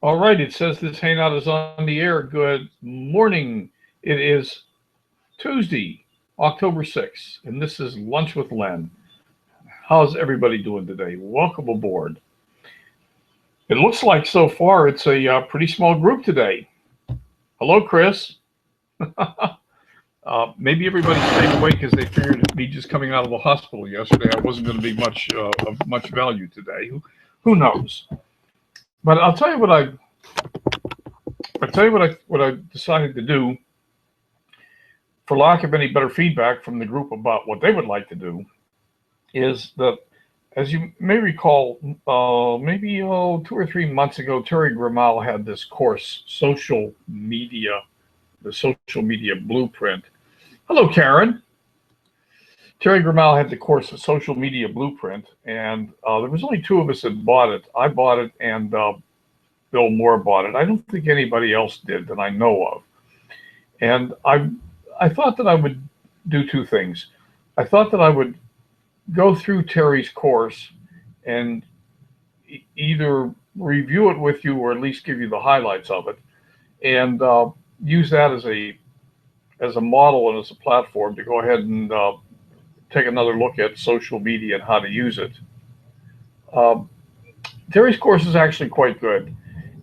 All right, it says this hangout is on the air. Good morning. It is Tuesday, October 6th, and this is Lunch with Len. How's everybody doing today? Welcome aboard. It looks like so far it's a pretty small group today. Hello, Chris. Maybe everybody stayed away because they figured me just coming out of the hospital yesterday, I wasn't going to be much of much value today. Who knows? But I'll tell you what I decided to do, for lack of any better feedback from the group about what they would like to do, is that, as you may recall, maybe 2 or 3 months ago, Terry Grimal had this course, the social media blueprint. Hello, Karen. Terry Grimal had the course, the social media blueprint, and there was only two of us that bought it. I bought it, and Bill Moore bought it. I don't think anybody else did that I know of. And I thought that I would do two things. I thought that I would go through Terry's course and either review it with you or at least give you the highlights of it, and use that as a model and as a platform to go ahead and take another look at social media and how to use it. Um, Terry's course is actually quite good.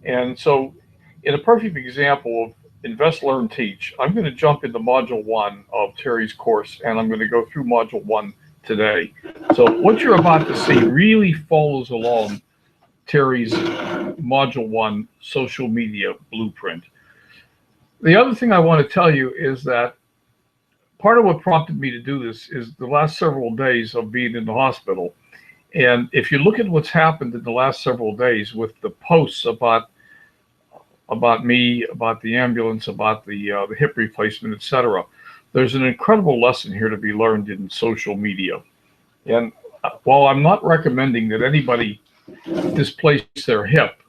And so, in a perfect example of Invest, Learn, Teach, I'm going to jump into Module 1 of Terry's course, and I'm going to go through Module 1 today. So, what you're about to see really follows along Terry's Module 1 Social Media Blueprint. The other thing I want to tell you is that part of what prompted me to do this is the last several days of being in the hospital. And if you look at what's happened in the last several days with the posts about me, about the ambulance, about the hip replacement, etc., there's an incredible lesson here to be learned in social media. And while I'm not recommending that anybody displace their hip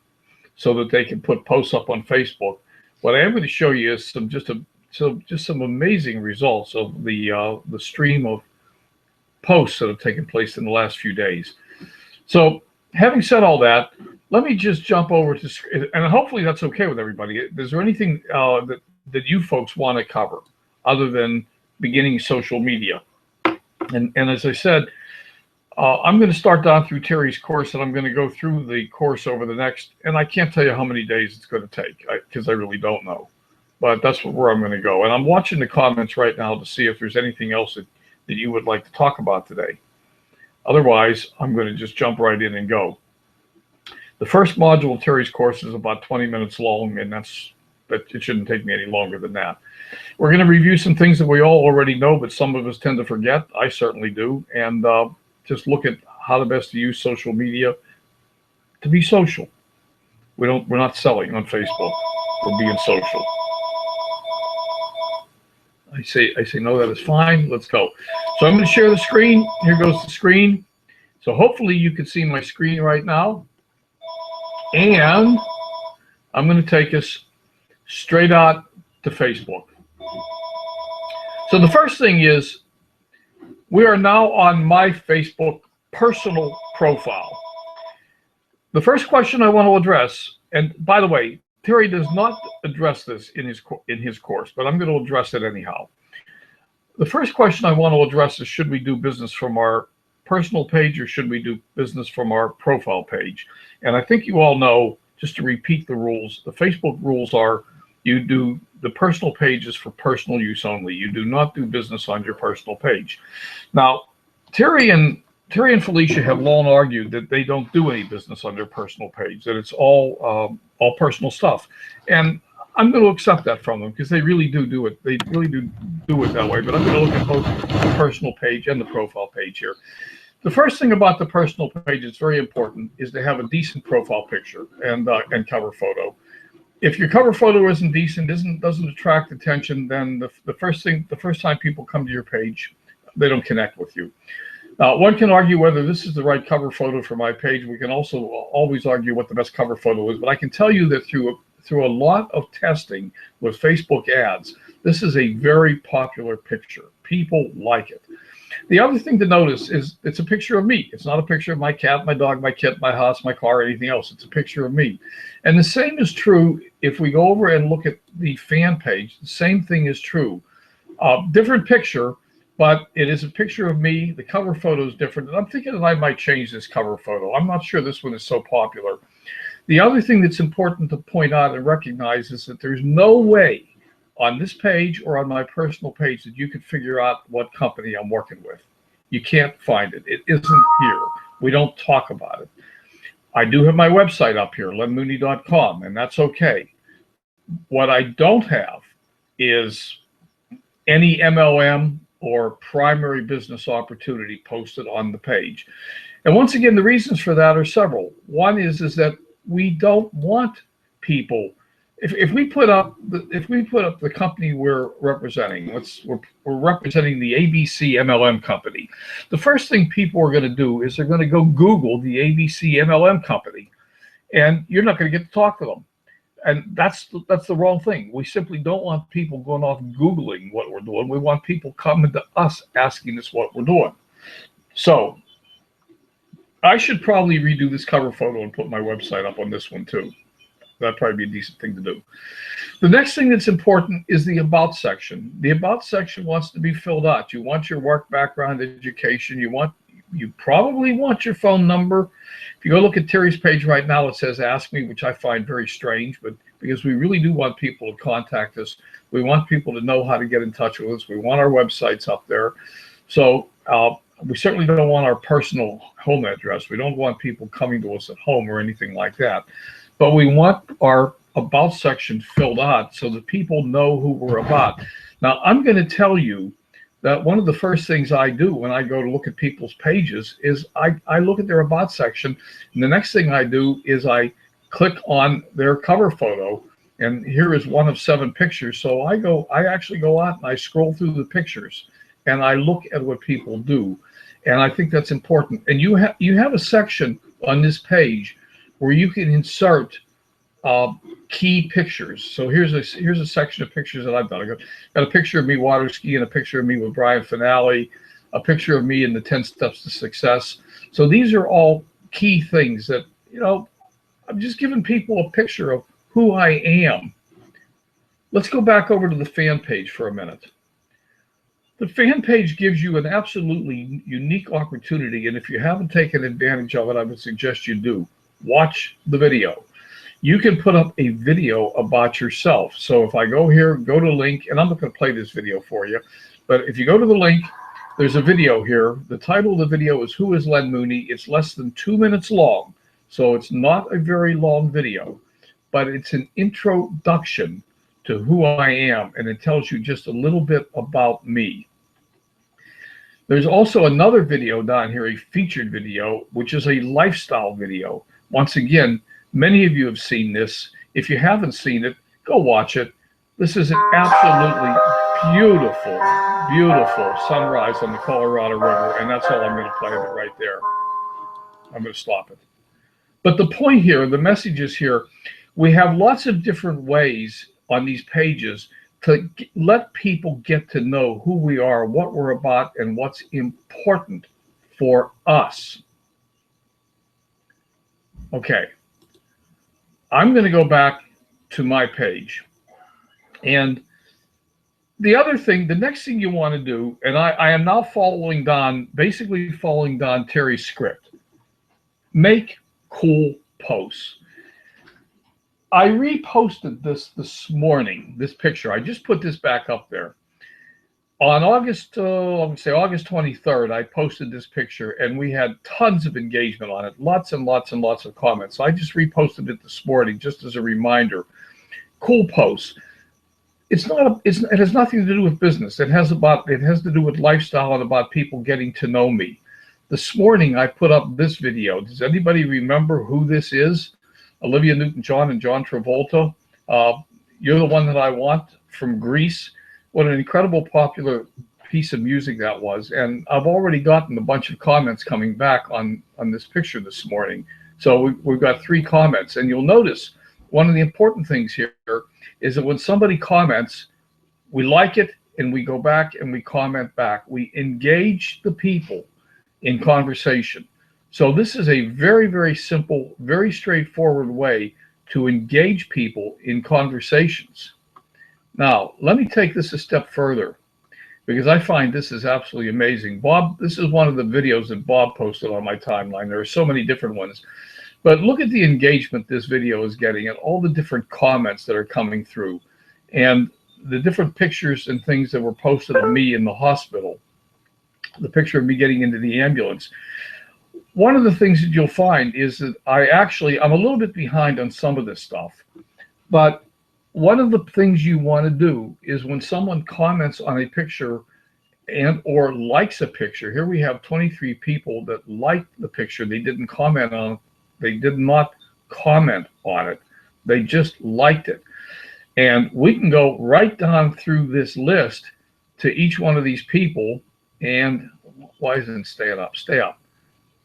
so that they can put posts up on Facebook, what I am going to show you is some amazing results of the stream of posts that have taken place in the last few days. So, having said all that, let me just jump over to, and hopefully that's okay with everybody. Is there anything that you folks want to cover other than beginning social media? And as I said, I'm going to start down through Terry's course, and I'm going to go through the course over the next, and I can't tell you how many days it's going to take because I really don't know. But that's where I'm going to go. And I'm watching the comments right now to see if there's anything else that you would like to talk about today. Otherwise, I'm going to just jump right in and go. The first module of Terry's course is about 20 minutes long, and it shouldn't take me any longer than that. We're going to review some things that we all already know, but some of us tend to forget. I certainly do. And just look at how the best to use social media to be social. We're not selling on Facebook. We're being social. I say no, that is fine. Let's go. So I'm going to share the screen. Here goes the screen. So hopefully you can see my screen right now. And I'm going to take us straight out to Facebook. So the first thing is, we are now on my Facebook personal profile. The first question I want to address, and by the way, Terry does not address this in his course, but I'm going to address it anyhow. The first question I want to address is, should we do business from our personal page or should we do business from our profile page? And I think you all know, just to repeat the rules, the Facebook rules are, you do the personal pages for personal use only. You do not do business on your personal page. Now, Terry and Felicia have long argued that they don't do any business on their personal page, that it's all personal stuff. And I'm going to accept that from them because they really do it. They really do it that way. But I'm going to look at both the personal page and the profile page here. The first thing about the personal page, it's very important, is to have a decent profile picture and cover photo. If your cover photo isn't decent, doesn't attract attention, then the first time people come to your page, they don't connect with you. Now, one can argue whether this is the right cover photo for my page. We can also always argue what the best cover photo is, but I can tell you that through a lot of testing with Facebook ads, this is a very popular picture. People like it. The other thing to notice is it's a picture of me. It's not a picture of my cat, my dog, my kid, my house, my car, or anything else. It's a picture of me. And the same is true if we go over and look at the fan page. The same thing is true. Different picture, but it is a picture of me. The cover photo is different. And I'm thinking that I might change this cover photo. I'm not sure this one is so popular. The other thing that's important to point out and recognize is that there's no way on this page or on my personal page that you can figure out what company I'm working with. You can't find it. It isn't here. We don't talk about it. I do have my website up here, lenmooney.com, and that's okay. What I don't have is any MLM or primary business opportunity posted on the page. And once again, the reasons for that are several. One is that we don't want people. If we put up the company we're representing, we're representing the ABC MLM company. The first thing people are going to do is they're going to go Google the ABC MLM company, and you're not going to get to talk to them. And that's the wrong thing. We simply don't want people going off Googling what we're doing. We want people coming to us asking us what we're doing. So I should probably redo this cover photo and put my website up on this one too. That'd probably be a decent thing to do. The next thing that's important is the About section. The About section wants to be filled out. You want your work background, education. You probably want your phone number. If you go look at Terry's page right now, it says Ask Me, which I find very strange, but because we really do want people to contact us. We want people to know how to get in touch with us. We want our websites up there. So we certainly don't want our personal home address. We don't want people coming to us at home or anything like that. But we want our About section filled out so that people know who we're about. Now, I'm going to tell you that one of the first things I do when I go to look at people's pages is I look at their About section, and the next thing I do is I click on their cover photo, and here is one of 7 pictures. So I actually go out and I scroll through the pictures, and I look at what people do, and I think that's important. And you have a section on this page where you can insert key pictures. So here's a section of pictures that I've done. I got a picture of me water skiing, a picture of me with Brian Finale, a picture of me in the 10 Steps to Success. So these are all key things that, I'm just giving people a picture of who I am. Let's go back over to the fan page for a minute. The fan page gives you an absolutely unique opportunity, and if you haven't taken advantage of it, I would suggest you do. Watch the video. You can put up a video about yourself. So if I go here, go to link, and I'm not going to play this video for you, but if you go to the link, there's a video here. The title of the video is Who is Len Mooney? It's less than 2 minutes long, so it's not a very long video, but it's an introduction to who I am, and it tells you just a little bit about me. There's also another video down here, a featured video, which is a lifestyle video. Once again, many of you have seen this. If you haven't seen it, go watch it. This is an absolutely beautiful, beautiful sunrise on the Colorado River, and that's all I'm going to play of it right there. I'm going to stop it. But the point here, the message is here, we have lots of different ways on these pages to let people get to know who we are, what we're about, and what's important for us. Okay, I'm going to go back to my page. And the other thing, the next thing you want to do, and I am now basically following Don Terry's script. Make cool posts. I reposted this morning, this picture. I just put this back up there. On August 23rd, I posted this picture, and we had tons of engagement on it, lots and lots and lots of comments. So I just reposted it this morning just as a reminder. Cool posts. It has nothing to do with business. It has to do with lifestyle and about people getting to know me. This morning, I put up this video. Does anybody remember who this is? Olivia Newton-John and John Travolta. You're the One That I Want from Greece. What an incredible popular piece of music that was. And I've already gotten a bunch of comments coming back on this picture this morning. So we've got 3 comments. And you'll notice one of the important things here is that when somebody comments, we like it and we go back and we comment back. We engage the people in conversation. So this is a very, very simple, very straightforward way to engage people in conversations. Now, let me take this a step further, because I find this is absolutely amazing. Bob, this is one of the videos that Bob posted on my timeline. There are so many different ones. But look at the engagement this video is getting and all the different comments that are coming through and the different pictures and things that were posted of me in the hospital, the picture of me getting into the ambulance. One of the things that you'll find is that I'm a little bit behind on some of this stuff. But one of the things you want to do is when someone comments on a picture and or likes a picture, here we have 23 people that liked the picture. They didn't comment on it. They did not comment on it. They just liked it. And we can go right down through this list to each one of these people. And why isn't it staying up? Stay up,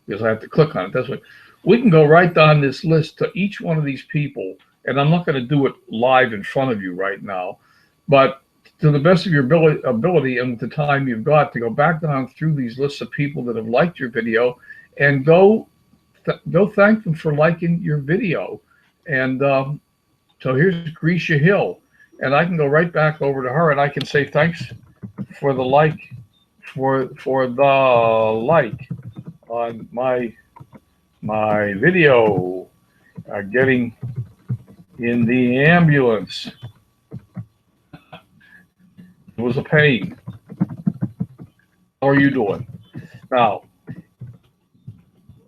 because I have to click on it. That's what we can go right down this list to each one of these people. And I'm not going to do it live in front of you right now, but to the best of your ability and the time you've got to go back down through these lists of people that have liked your video and go thank them for liking your video. And so here's Grisha Hill, and I can go right back over to her and I can say thanks for the like, for the like on my video, getting in the ambulance. It was a pain. How are you doing? Now,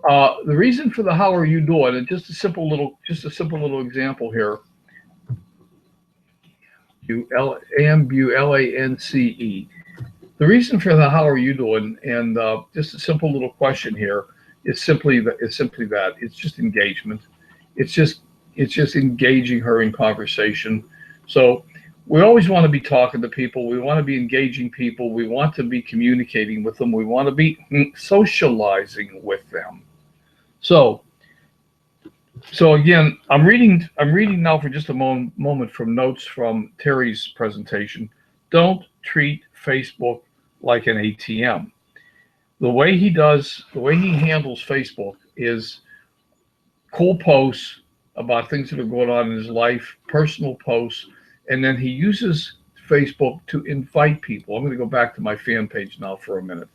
the reason for the how are you doing, and just a simple little example here. Ambulance. The reason for the how are you doing, and just a simple little question here, is simply that. It's just engagement. It's just engaging her in conversation. So we always want to be talking to people. We want to be engaging people. We want to be communicating with them. We want to be socializing with them. So again, I'm reading now for just a moment from notes from Terry's presentation. Don't treat Facebook like an ATM. The way he handles Facebook is cool posts about things that are going on in his life, personal posts, and then he uses Facebook to invite people. I'm going to go back to my fan page now for a minute.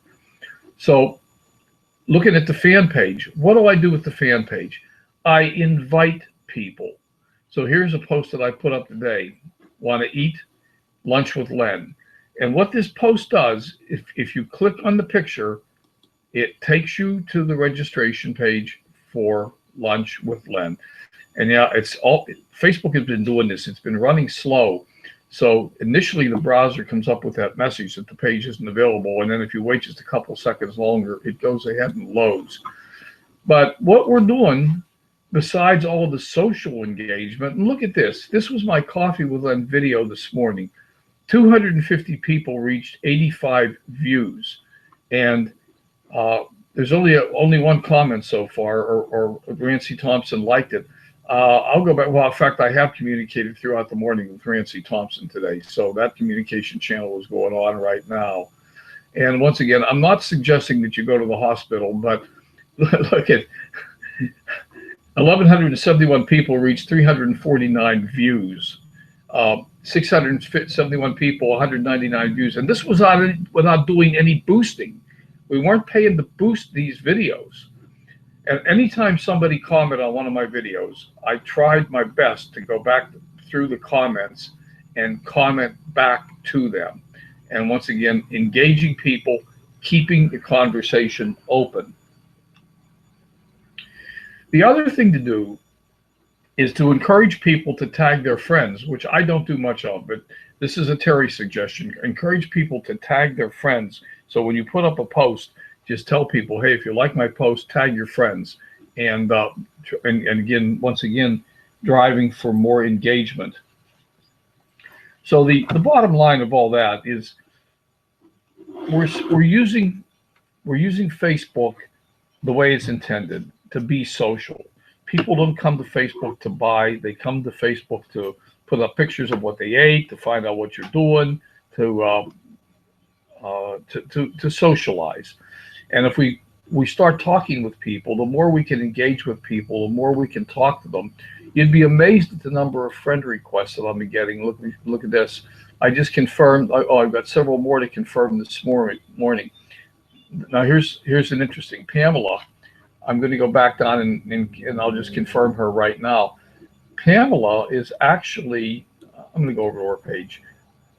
So looking at the fan page, what do I do with the fan page? I invite people. So here's a post that I put up today. Want to eat lunch with Len. And what this post does, if you click on the picture, it takes you to the registration page for lunch with Len. And yeah, Facebook has been doing this. It's been running slow. So initially the browser comes up with that message that the page isn't available. And then if you wait just a couple seconds longer, it goes ahead and loads. But what we're doing, besides all of the social engagement, and look at this. This was my Coffee with Len video this morning. 250 people reached 85 views. And there's only one comment so far, or Rancy Thompson liked it. I'll go back. Well, in fact, I have communicated throughout the morning with Rancy Thompson today. So that communication channel is going on right now. And once again, I'm not suggesting that you go to the hospital, but look at 1,171 people reached 349 views. 671 people, 199 views. And this was without doing any boosting. We weren't paying to boost these videos. And anytime somebody commented on one of my videos, I tried my best to go back through the comments and comment back to them. And once again, engaging people, keeping the conversation open. The other thing to do is to encourage people to tag their friends, which I don't do much of, but this is a Terry suggestion. Encourage people to tag their friends. So when you put up a post, just tell people, hey, if you like my post, tag your friends. And again, once again, driving for more engagement. So the bottom line of all that is we're using Facebook the way it's intended, to be social. People don't come to Facebook to buy. They come to Facebook to put up pictures of what they ate, to find out what you're doing, to socialize. And if we start talking with people, the more we can engage with people, the more we can talk to them. You'd be amazed at the number of friend requests that I'll be getting. Look at this. I just confirmed. Oh, I've got several more to confirm this morning. Now here's an interesting Pamela. I'm going to go back down and I'll just confirm her right now. Pamela is actually. I'm going to go over to her page.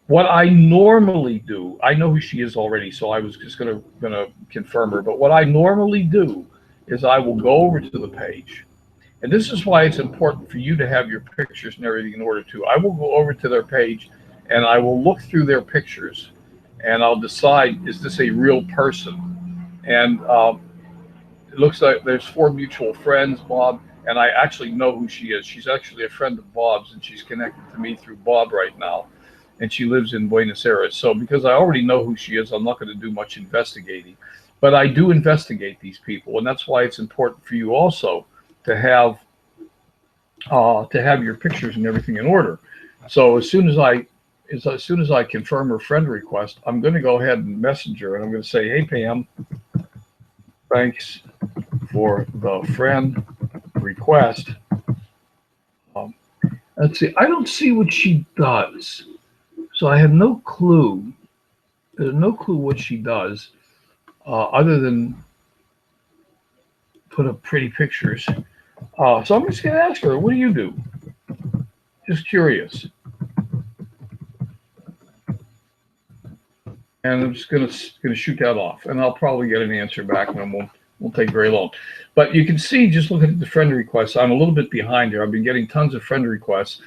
What I normally do, I know who she is already, so I was just gonna confirm her. But what I normally do is I will go over to the page, and this is why it's important for you to have your pictures and everything in order to. I will go over to their page, and I will look through their pictures, and I'll decide, is this a real person? And it looks like there's 4 mutual friends, Bob, and I actually know who she is. She's actually a friend of Bob's, and she's connected to me through Bob right now. And she lives in Buenos Aires. So because I already know who she is, I'm not going to do much investigating. But I do investigate these people, and that's why it's important for you also to have your pictures and everything in order. So as soon as I confirm her friend request, I'm going to go ahead and message her, and I'm going to say, "Hey Pam, thanks for the friend request." Let's see. I don't see what she does. So I have no clue. There's no clue what she does, other than put up pretty pictures. So I'm just going to ask her, what do you do? Just curious. And I'm just going to shoot that off, and I'll probably get an answer back, and it won't take very long. But you can see, just looking at the friend requests, I'm a little bit behind here. I've been getting tons of friend requests.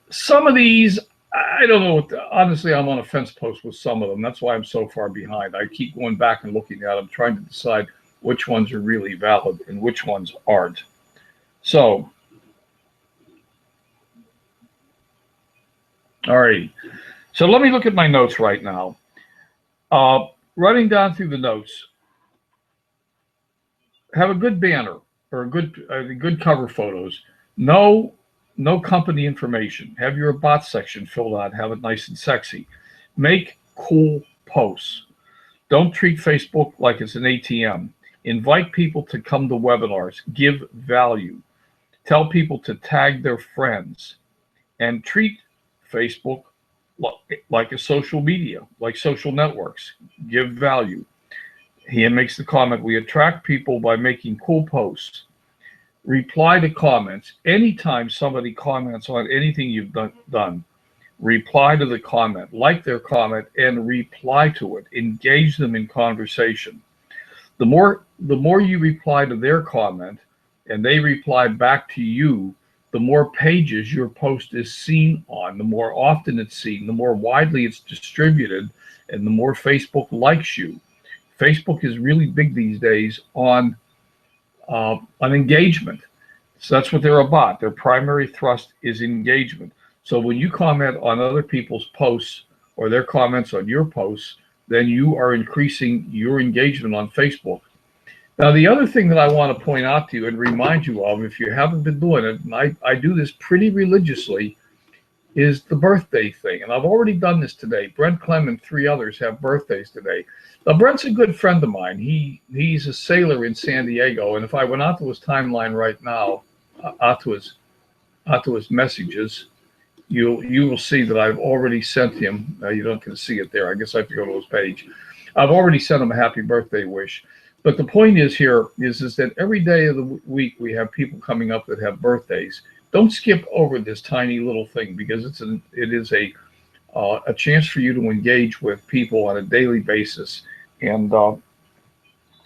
Some of these, I don't know. Honestly, I'm on a fence post with some of them. That's why I'm so far behind. I keep going back and looking at them, trying to decide which ones are really valid and which ones aren't. So, all right. So let me look at my notes right now. Running down through the notes, have a good banner or good cover photos. No company information. Have your about section filled out. Have it nice and sexy. Make cool posts. Don't treat Facebook like it's an ATM. Invite people to come to webinars. Give value. Tell people to tag their friends. And treat Facebook like a social media, like social networks. Give value. He makes the comment, we attract people by making cool posts. Reply to comments. Anytime somebody comments on anything you've done, reply to the comment, like their comment, and reply to it. Engage them in conversation. The more you reply to their comment and they reply back to you, the more pages your post is seen on, the more often it's seen, the more widely it's distributed, and the more Facebook likes you. Facebook is really big these days on engagement. So that's what they're about. Their primary thrust is engagement. So when you comment on other people's posts or their comments on your posts, then you are increasing your engagement on Facebook. Now, the other thing that I want to point out to you and remind you of, if you haven't been doing it, and I do this pretty religiously, is the birthday thing. And I've already done this today. Brent Clem and 3 others have birthdays today. Now, Brent's a good friend of mine. He's a sailor in San Diego. And if I went out to his timeline right now, out to his messages, you will see that I've already sent him. You don't get to see it there. I guess I have to go to his page. I've already sent him a happy birthday wish. But the point is here is that every day of the week we have people coming up that have birthdays. Don't skip over this tiny little thing, because it is a chance for you to engage with people on a daily basis. And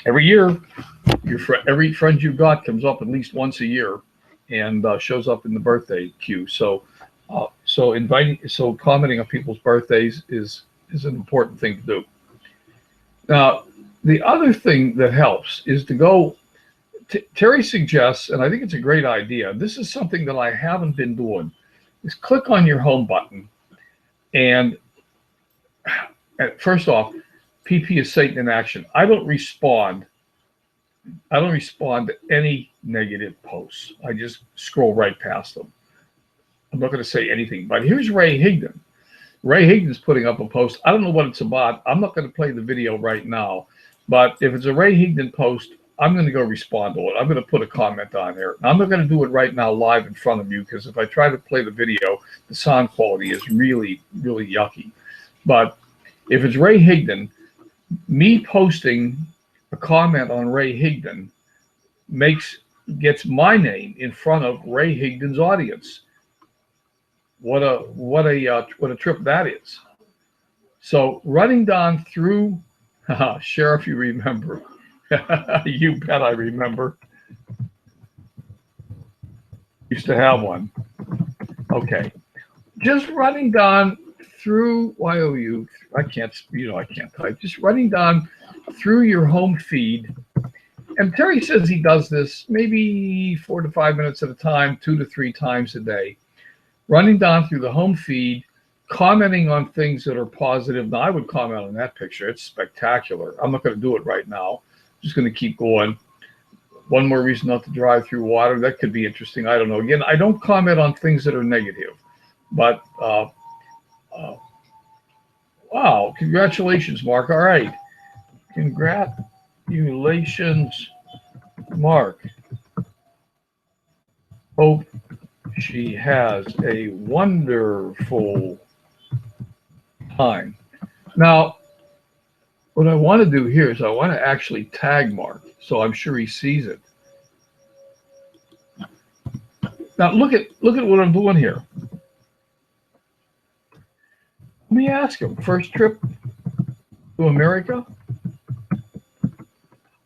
every year, every friend you've got comes up at least once a year and shows up in the birthday queue. So commenting on people's birthdays is an important thing to do. Now, the other thing that helps is to go. Terry suggests, and I think it's a great idea. This is something that I haven't been doing. Is click on your home button, and first off, PP is Satan in action. I don't respond to any negative posts. I just scroll right past them. I'm not going to say anything. But here's Ray Higdon. Ray Higdon's putting up a post. I don't know what it's about. I'm not going to play the video right now, but if it's a Ray Higdon post, I'm going to go respond to it. I'm going to put a comment on there. I'm not going to do it right now live in front of you, because if I try to play the video, the sound quality is really, really yucky. But if it's Ray Higdon, me posting a comment on Ray Higdon gets my name in front of Ray Higdon's audience. What a trip that is. So running down through, Sheriff, you remember. You bet I remember. Used to have one. Okay. Just running down through YOU, I can't type. Just running down through your home feed. And Terry says he does this maybe 4 to 5 minutes at a time, 2 to 3 times a day. Running down through the home feed, commenting on things that are positive. Now, I would comment on that picture. It's spectacular. I'm not going to do it right now. I'm just going to keep going. One more reason not to drive through water. That could be interesting. I don't know. Again, I don't comment on things that are negative. But, wow, congratulations, Mark. All right. Congratulations, Mark. Hope she has a wonderful time. Now, what I want to do here is I want to actually tag Mark, so I'm sure he sees it. Now, look at what I'm doing here. Let me ask him, first trip to America?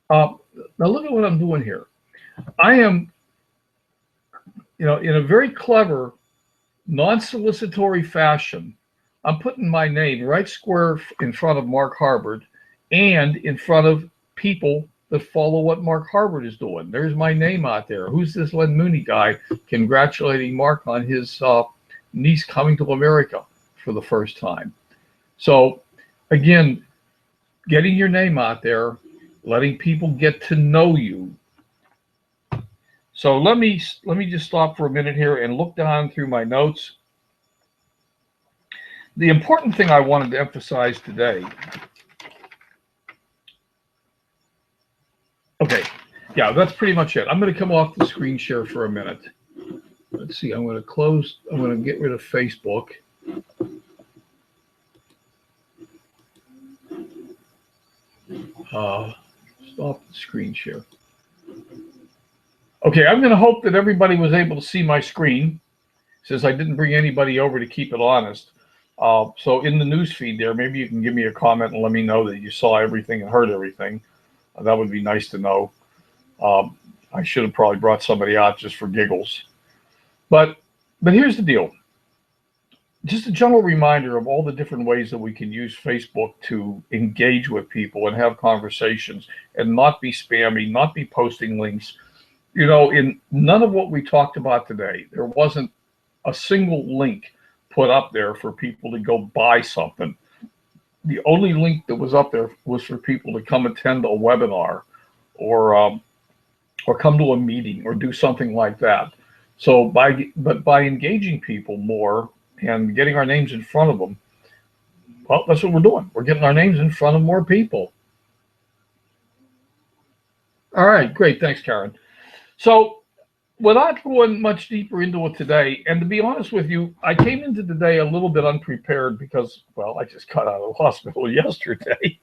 Now, look at what I'm doing here. I am, in a very clever, non-solicitory fashion, I'm putting my name right square in front of Mark Harbert and in front of people that follow what Mark Harbert is doing. There's my name out there. Who's this Len Mooney guy congratulating Mark on his niece coming to America for the first time? So, again, getting your name out there, letting people get to know you. So let me just stop for a minute here and look down through my notes. The important thing I wanted to emphasize today. Okay, yeah, that's pretty much it. I'm going to come off the screen share for a minute. Let's see, I'm going to get rid of Facebook. Stop the screen share. Okay, I'm going to hope that everybody was able to see my screen, since I didn't bring anybody over to keep it honest. So in the news feed there, maybe you can give me a comment and let me know that you saw everything and heard everything. That would be nice to know. I should have probably brought somebody out just for giggles. But here's the deal. Just a general reminder of all the different ways that we can use Facebook to engage with people and have conversations and not be spammy, not be posting links. In none of what we talked about today, there wasn't a single link put up there for people to go buy something. The only link that was up there was for people to come attend a webinar or come to a meeting or do something like that. So by engaging people more and getting our names in front of them, well, that's what we're doing. We're getting our names in front of more people. All right, great. Thanks, Karen. So without going much deeper into it today, and to be honest with you, I came into today a little bit unprepared because, well, I just got out of the hospital yesterday.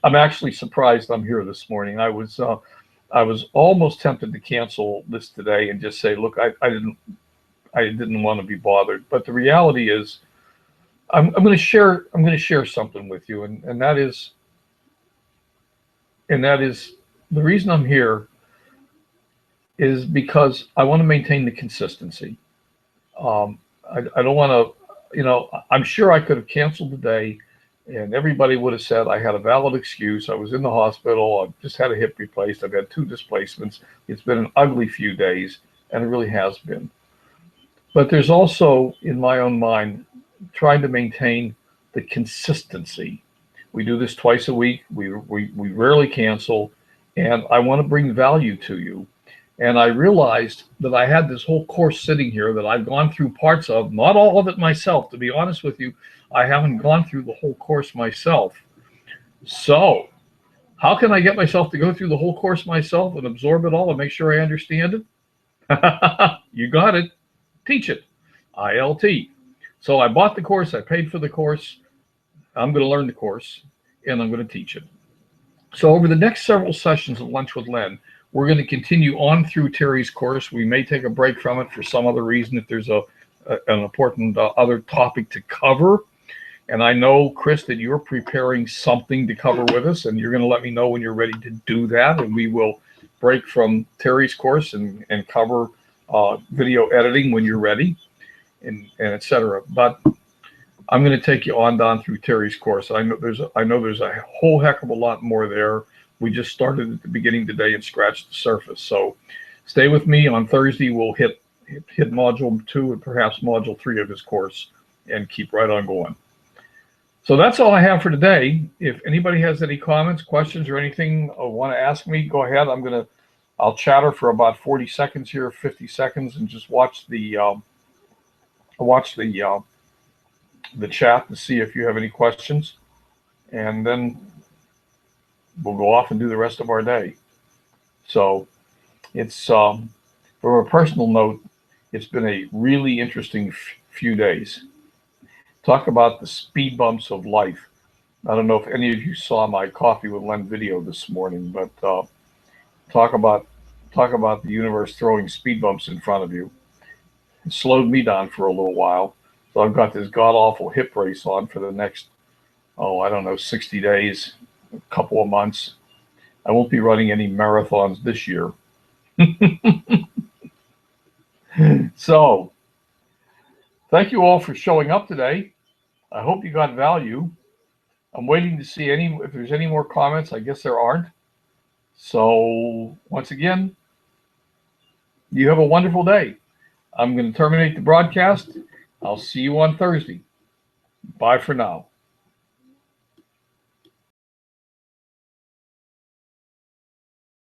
I'm actually surprised I'm here this morning. I was almost tempted to cancel this today and just say, look, I didn't want to be bothered. But the reality is, I'm going to share something with you, and that is the reason I'm here is because I want to maintain the consistency. I don't want to, I'm sure I could have canceled today and everybody would have said I had a valid excuse. I was in the hospital. I've just had a hip replaced. I've had 2 displacements. It's been an ugly few days, and it really has been. But there's also, in my own mind, trying to maintain the consistency. We do this twice a week. We rarely cancel, and I want to bring value to you. And I realized that I had this whole course sitting here that I've gone through parts of, not all of it myself. To be honest with you, I haven't gone through the whole course myself. So, how can I get myself to go through the whole course myself and absorb it all and make sure I understand it? You got it. Teach it. ILT. So I bought the course, I paid for the course, I'm going to learn the course, and I'm going to teach it. So over the next several sessions of Lunch with Len, we're going to continue on through Terry's course. We may take a break from it for some other reason if there's an important other topic to cover. And I know, Chris, that you're preparing something to cover with us, and you're going to let me know when you're ready to do that, and we will break from Terry's course and cover video editing when you're ready, and et cetera. But I'm going to take you on down through Terry's course. I know there's a whole heck of a lot more there. We just started at the beginning today and scratched the surface. So stay with me. On Thursday, we'll hit module 2 and perhaps module 3 of his course and keep right on going. So that's all I have for today. If anybody has any comments, questions, or anything want to ask me, go ahead. I'll chatter for about 40 seconds here, 50 seconds, and just watch the chat to see if you have any questions, and then we'll go off and do the rest of our day. So it's from a personal note, it's been a really interesting few days. Talk about the speed bumps of life. I don't know if any of you saw my Coffee with Len video this morning, but talk about the universe throwing speed bumps in front of you. It slowed me down for a little while. So I've got this god-awful hip brace on for the next, 60 days, a couple of months. I won't be running any marathons this year. So, thank you all for showing up today. I hope you got value. I'm waiting to see if there's any more comments. I guess there aren't. So, once again, you have a wonderful day. I'm going to terminate the broadcast. I'll see you on Thursday. Bye for now.